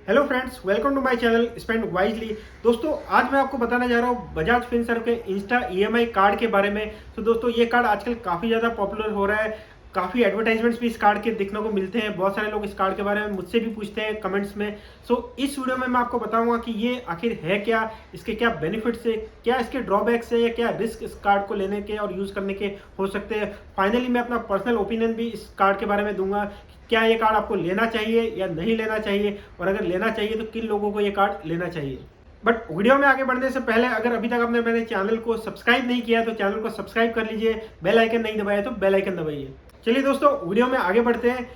Hello friends, welcome to my channel spend wisely. दोस्तों, आज मैं आपको बताने जा रहा हूँ बजाज फिनसर्व के इंस्टा ईएमआई कार्ड के बारे में। तो दोस्तों, ये कार्ड आजकल काफ़ी ज़्यादा पॉपुलर हो रहा है। काफ़ी एडवर्टाइजमेंट्स भी इस कार्ड के देखने को मिलते हैं। बहुत सारे लोग इस कार्ड के बारे में मुझसे भी पूछते हैं कमेंट्स में। इस वीडियो में मैं आपको बताऊंगा कि ये आखिर है क्या, इसके क्या बेनिफिट्स है, क्या इसके ड्रॉबैक्स है या क्या रिस्क इस कार्ड को लेने के और यूज़ करने के हो सकते हैं। फाइनली मैं अपना पर्सनल ओपिनियन भी इस कार्ड के बारे में दूंगा। क्या ये कार्ड आपको लेना चाहिए या नहीं लेना चाहिए, और अगर लेना चाहिए तो किन लोगों को ये कार्ड लेना चाहिए। बट वीडियो में आगे बढ़ने से पहले अगर अभी तक आपने मेरे चैनल को सब्सक्राइब नहीं किया तो चैनल को सब्सक्राइब कर लीजिए। बेल आइकन नहीं दबाया तो बेल आइकन दबाइए। चलिए दोस्तों, वीडियो में आगे बढ़ते हैं।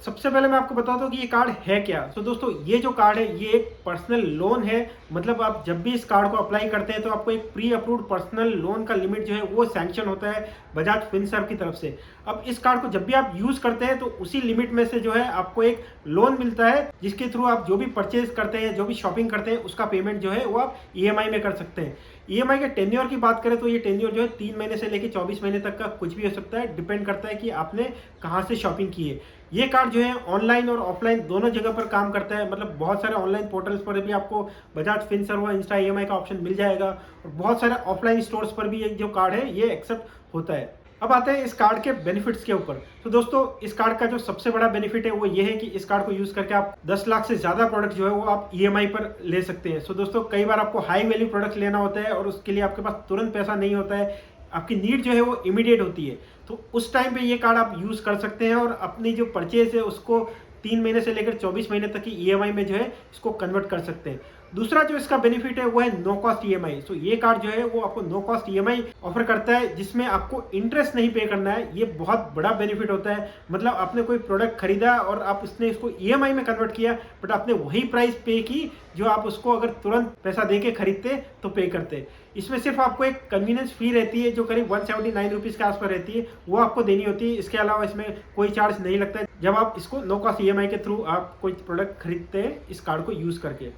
सबसे पहले मैं आपको बताता हूँ कि ये कार्ड है क्या। दोस्तों, ये जो कार्ड है ये एक पर्सनल लोन है। मतलब आप जब भी इस कार्ड को अप्लाई करते हैं तो आपको एक प्री अप्रूव्ड पर्सनल लोन का लिमिट जो है वो सैंक्शन होता है बजाज फिनसर्व की तरफ से। अब इस कार्ड को जब भी आप यूज करते हैं तो उसी लिमिट में से जो है आपको एक लोन मिलता है, जिसके थ्रू आप जो भी परचेज करते हैं, जो भी शॉपिंग करते हैं, उसका पेमेंट जो है वो आप ईएमआई में कर सकते हैं। ईएमआई के टेन्योर की बात करें तो ये टेन्योर जो है 3 महीने से लेकर 24 महीने तक का कुछ भी हो सकता है। डिपेंड करता है कि आपने कहाँ से शॉपिंग की है। ये कार्ड जो है ऑनलाइन और ऑफलाइन दोनों जगह पर काम करता है। मतलब बहुत सारे ऑनलाइन पोर्टल्स पर भी आपको बजाज फिनसर्व और इंस्टा ईएमआई का ऑप्शन मिल जाएगा, और बहुत सारे ऑफलाइन स्टोर्स पर भी ये जो कार्ड है ये एक्सेप्ट होता है। अब आते हैं इस कार्ड के बेनिफिट्स के ऊपर। दोस्तों, इस कार्ड का जो सबसे बड़ा बेनिफिट है वो ये है कि इस कार्ड को यूज करके आप 10 लाख से ज्यादा प्रोडक्ट जो है वो आप ईएमआई पर ले सकते हैं। दोस्तों, कई बार आपको हाई वैल्यू प्रोडक्ट लेना होता है और उसके लिए आपके पास तुरंत पैसा नहीं होता है। आपकी नीड जो है वो इमीडिएट होती है, तो उस टाइम पे ये कार्ड आप यूज कर सकते हैं और अपनी जो परचेज है उसको 3 महीने से लेकर 24 महीने तक की ईएमआई में जो है इसको कन्वर्ट कर सकते हैं। दूसरा जो इसका बेनिफिट है वो है नो कॉस्ट ईएमआई। ये कार्ड जो है वो आपको नो कॉस्ट ईएमआई ऑफर करता है, जिसमें आपको इंटरेस्ट नहीं पे करना है। ये बहुत बड़ा बेनिफिट होता है। मतलब आपने कोई प्रोडक्ट खरीदा और आप उसने इसको ईएमआई में कन्वर्ट किया, बट आपने वही प्राइस पे की जो आप उसको अगर तुरंत पैसा दे के खरीदते तो पे करते। इसमें सिर्फ आपको एक कन्वीनियंस फी रहती है जो करीब 179 रुपीज़ के आसपास रहती है, वो आपको देनी होती है। इसके अलावा इसमें कोई चार्ज नहीं लगता है जब आप इसको नो कॉस्ट ईएमआई के थ्रू आप कोई प्रोडक्ट खरीदते हैं इस कार्ड को यूज़ करके।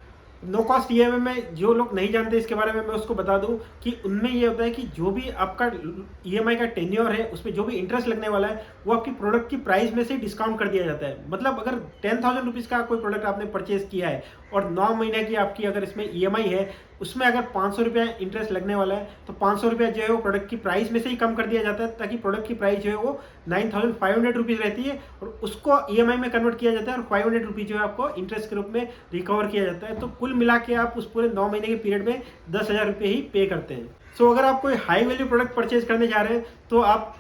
नो कॉस्ट ईएमआई में जो लोग नहीं जानते इसके बारे में मैं उसको बता दूं कि उनमें ये होता है कि जो भी आपका ईएमआई का टेन्योर है उसमें जो भी इंटरेस्ट लगने वाला है वो आपकी प्रोडक्ट की प्राइस में से डिस्काउंट कर दिया जाता है। मतलब अगर 10,000 रुपीज़ का कोई प्रोडक्ट आपने परचेज किया है और 9 महीने की आपकी अगर इसमें ईएमआई है, उसमें अगर 500 रुपया इंटरेस्ट लगने वाला है तो 500 रुपया जो है वो प्रोडक्ट की प्राइस में से ही कम कर दिया जाता है, ताकि प्रोडक्ट की प्राइस जो है वो 9,500 रुपीज़ रहती है और उसको ईएमआई में कन्वर्ट किया जाता है और 500 रुपीज़ जो है आपको इंटरेस्ट के रूप में रिकवर किया जाता है। तो कुल मिला के आप उस पूरे 9 महीने के पीरियड में 10,000 रुपये ही पे करते हैं। अगर आप कोई हाई वैल्यू प्रोडक्ट परचेज करने जा रहे हैं तो आप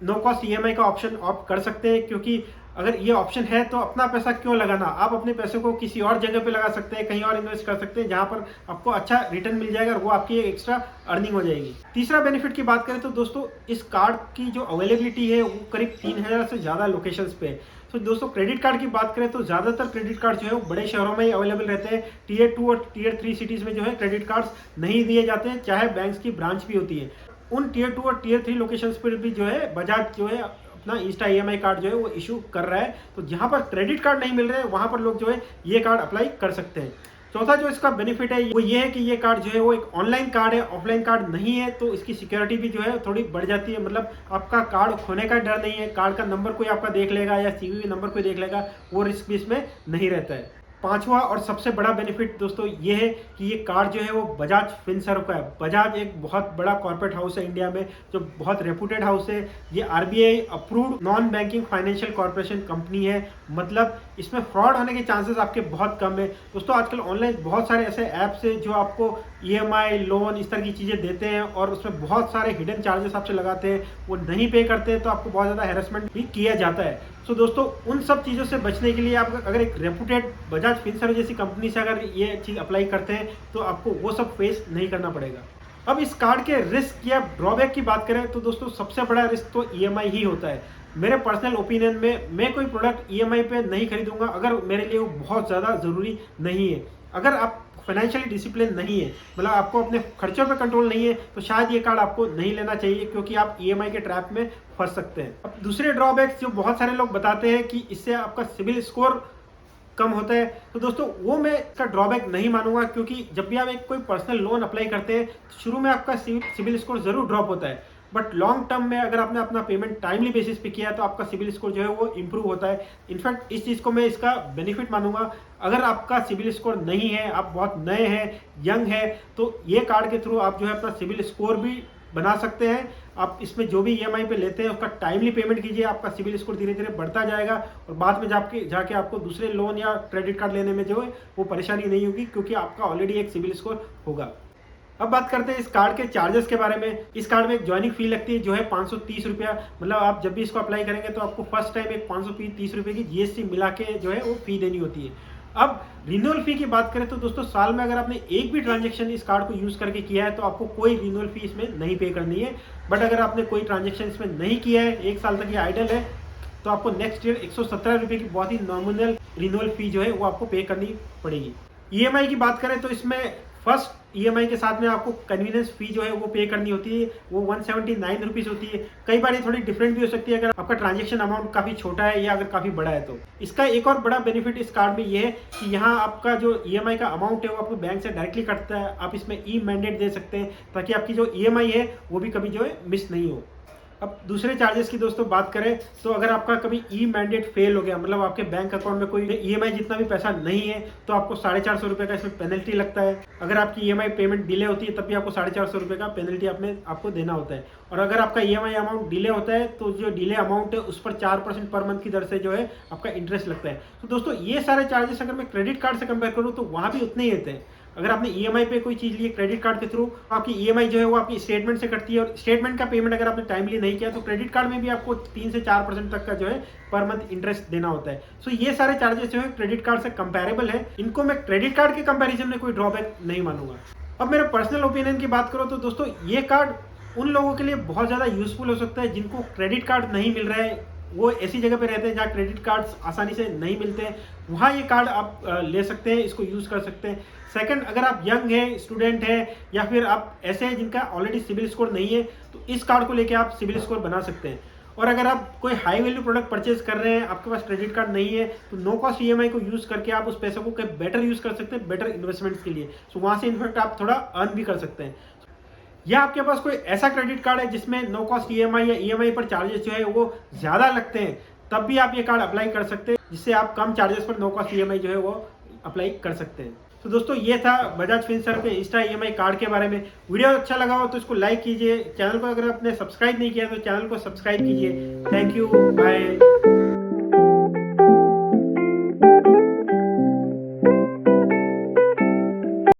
नो कॉस्ट ईएमआई का ऑप्शन ऑप्ट कर सकते हैं, क्योंकि अगर ये ऑप्शन है तो अपना पैसा क्यों लगाना, आप अपने पैसे को किसी और जगह पे लगा सकते हैं, कहीं और इन्वेस्ट कर सकते हैं जहां पर आपको अच्छा रिटर्न मिल जाएगा और वो आपकी एक्स्ट्रा अर्निंग हो जाएगी। तीसरा बेनिफिट की बात करें तो दोस्तों, इस कार्ड की जो अवेलेबिलिटी है वो करीब 3000 से ज़्यादा लोकेशंस पे है। दोस्तों, क्रेडिट कार्ड की बात करें तो ज़्यादातर क्रेडिट कार्ड जो है वो बड़े शहरों में ही अवेलेबल रहते हैं। टीयर 2 और टीयर 3 सिटीज़ में जो है क्रेडिट कार्ड्स नहीं दिए जाते हैं, चाहे बैंक्स की ब्रांच भी होती है। उन टीयर 2 और टीयर 3 लोकेशंस पर भी जो है बजाज जो है अपना इंस्टा ईएमआई कार्ड जो है वो इशू कर रहा है। तो जहां पर क्रेडिट कार्ड नहीं मिल रहे हैं वहां पर लोग जो है ये कार्ड अप्लाई कर सकते हैं। चौथा जो इसका बेनिफिट है वो ये है कि ये कार्ड जो है वो एक ऑनलाइन कार्ड है, ऑफलाइन कार्ड नहीं है, तो इसकी सिक्योरिटी भी जो है थोड़ी बढ़ जाती है। मतलब आपका कार्ड खोने का डर नहीं है, कार्ड का नंबर कोई आपका देख लेगा या सीवीवी नंबर कोई देख लेगा, वो रिस्क भी इसमें नहीं रहता है। पांचवा और सबसे बड़ा बेनिफिट दोस्तों ये है कि ये कार्ड जो है वो बजाज फिनसर्व का है। बजाज एक बहुत बड़ा कॉर्पोरेट हाउस है इंडिया में, जो बहुत रेपुटेड हाउस है। ये RBI approved non banking financial corporation company है। मतलब इसमें फ्रॉड होने के चांसेस आपके बहुत कम है। दोस्तों, आजकल ऑनलाइन बहुत सारे ऐसे ऐप्स है जो आपको ईएमआई, लोन, इस तरह की चीज़ें देते हैं और उसमें बहुत सारे हिडन चार्जेस आपसे लगाते हैं। वो नहीं पे करते हैं तो आपको बहुत ज़्यादा हैरेसमेंट भी किया जाता है। दोस्तों, उन सब चीज़ों से बचने के लिए आप अगर एक रेपुटेड बजाज फिनसर्व जैसी कंपनी से अगर ये चीज़ अप्लाई करते हैं तो आपको वो सब फेस नहीं करना पड़ेगा। अब इस कार्ड के रिस्क या ड्रॉबैक की बात करें तो दोस्तों, सबसे बड़ा रिस्क तो ईएमआई ही होता है। मेरे पर्सनल ओपिनियन में मैं कोई प्रोडक्ट ईएमआई पे नहीं खरीदूंगा अगर मेरे लिए वो बहुत ज़्यादा ज़रूरी नहीं है। अगर आप फाइनेंशियली डिसिप्लिन नहीं है, मतलब आपको अपने खर्चों पे कंट्रोल नहीं है, तो शायद ये कार्ड आपको नहीं लेना चाहिए, क्योंकि आप ईएमआई के ट्रैप में फंस सकते हैं। अब दूसरे ड्रॉबैक्स जो बहुत सारे लोग बताते हैं कि इससे आपका सिविल स्कोर कम होता है, तो दोस्तों वो मैं इसका ड्रॉबैक नहीं मानूंगा, क्योंकि जब भी आप एक कोई पर्सनल लोन अप्लाई करते हैं तो शुरू में आपका सिविल स्कोर जरूर ड्रॉप होता है। बट लॉन्ग टर्म में अगर आपने अपना पेमेंट टाइमली बेसिस पे किया है तो आपका सिबिल स्कोर जो है वो इम्प्रूव होता है। इनफैक्ट इस चीज़ को मैं इसका बेनिफिट मानूंगा। अगर आपका सिबिल स्कोर नहीं है, आप बहुत नए हैं, यंग है, तो ये कार्ड के थ्रू आप जो है अपना सिबिल स्कोर भी बना सकते हैं। आप इसमें जो भी ईएमआई पे लेते हैं उसका टाइमली पेमेंट कीजिए, आपका सिबिल स्कोर धीरे धीरे बढ़ता जाएगा और बाद में जाके आपको दूसरे लोन या क्रेडिट कार्ड लेने में जो है वो परेशानी नहीं होगी, क्योंकि आपका ऑलरेडी एक सिबिल स्कोर होगा। अब बात करते हैं इस कार्ड के चार्जेस के बारे में। इस कार्ड में एक ज्वाइनिंग फी लगती है जो है 530 रुपया। मतलब आप जब भी इसको अप्लाई करेंगे तो आपको फर्स्ट टाइम एक 530 रुपये की जीएसटी मिला के जो है वो फी देनी होती है। अब रिन्यूअल फी की बात करें तो दोस्तों साल में अगर आपने एक भी ट्रांजेक्शन इस कार्ड को यूज करके किया है तो आपको कोई रिन्यूअल फी इसमें नहीं पे करनी है। बट अगर आपने कोई ट्रांजेक्शन इसमें नहीं किया है, एक साल तक ये आइडल है, तो आपको नेक्स्ट ईयर 117 रुपये की बहुत ही नॉमिनल रिन्यूअल फी जो है वो आपको पे करनी पड़ेगी। ईएमआई की बात करें तो इसमें फर्स्ट ईएमआई के साथ में आपको कन्वीनियंस फी जो है वो पे करनी होती है, वो 179 रुपीज़ होती है। कई बार ये थोड़ी डिफरेंट भी हो सकती है अगर आपका ट्रांजेक्शन अमाउंट काफ़ी छोटा है या अगर काफ़ी बड़ा है तो। इसका एक और बड़ा बेनिफिट इस कार्ड में ये है कि यहाँ आपका जो ईएमआई का अमाउंट है वो आपको बैंक से डायरेक्टली कटता है। आप इसमें ई मैंडेट दे सकते हैं ताकि आपकी जो ईएमआई है वो भी कभी जो है मिस नहीं हो। अब दूसरे चार्जेस की दोस्तों बात करें तो अगर आपका कभी ई मैंडेट फेल हो गया, मतलब आपके बैंक अकाउंट में कोई ईएमआई जितना भी पैसा नहीं है, तो आपको 450 रुपये का इसमें पेनल्टी लगता है। अगर आपकी ईएमआई पेमेंट डिले होती है तब भी आपको 450 रुपये का पेनल्टी आपको देना होता है। और अगर आपका ईएमआई अमाउंट डिले होता है तो जो डिले अमाउंट है उस पर 4% पर मंथ की दर से जो है आपका इंटरेस्ट लगता है। तो दोस्तों ये सारे चार्जेस अगर मैं क्रेडिट कार्ड से कंपेयर करूँ तो वहाँ भी उतने ही रहते हैं। अगर आपने ईएमआई पे कोई चीज़ ली है क्रेडिट कार्ड के थ्रू, आपकी ईएमआई जो है वो आपकी स्टेटमेंट से कटती है और स्टेटमेंट का पेमेंट अगर आपने टाइमली नहीं किया तो क्रेडिट कार्ड में भी आपको 3 से 4% तक का जो है पर मंथ इंटरेस्ट देना होता है। सो ये सारे चार्जेस जो है क्रेडिट कार्ड से कंपेरेबल है, इनको मैं क्रेडिट कार्ड के कंपेरिजन में कोई ड्रॉबैक नहीं मानूंगा। अब मेरे पर्सनल ओपिनियन की बात करो तो दोस्तों ये कार्ड उन लोगों के लिए बहुत ज़्यादा यूजफुल हो सकता है जिनको क्रेडिट कार्ड नहीं मिल रहा है, वो ऐसी जगह पे रहते हैं जहाँ क्रेडिट कार्ड्स आसानी से नहीं मिलते हैं, वहाँ ये कार्ड आप ले सकते हैं, इसको यूज़ कर सकते हैं। सेकंड, अगर आप यंग हैं, स्टूडेंट हैं या फिर आप ऐसे हैं जिनका ऑलरेडी सिबिल स्कोर नहीं है तो इस कार्ड को लेके आप सिबिल स्कोर बना सकते हैं। और अगर आप कोई हाई वैल्यू प्रोडक्ट परचेज कर रहे हैं, आपके पास क्रेडिट कार्ड नहीं है, तो नो कॉस्ट ईएमआई को यूज़ करके आप उस पैसे को बेटर यूज़ कर सकते हैं, बेटर इन्वेस्टमेंट्स के लिए। सो वहाँ से इनफैक्ट आप थोड़ा अर्न भी कर सकते हैं। या आपके पास कोई ऐसा क्रेडिट कार्ड है जिसमें नो कॉस्ट ईएमआई या ईएमआई पर चार्जेस जो है वो ज़्यादा लगते हैं, तब भी आप ये कार्ड अप्लाई कर सकते हैं, जिससे आप कम चार्जेस पर नो कॉस्ट ईएमआई जो है वो अप्लाई कर सकते हैं। तो दोस्तों ये था बजाज फिनसर्व के इंस्टा ईएमआई कार्ड के बारे में। वीडियो अच्छा लगा हो तो इसको लाइक कीजिए, चैनल को अगर आपने सब्सक्राइब नहीं किया तो चैनल को सब्सक्राइब कीजिए। Thank you, bye.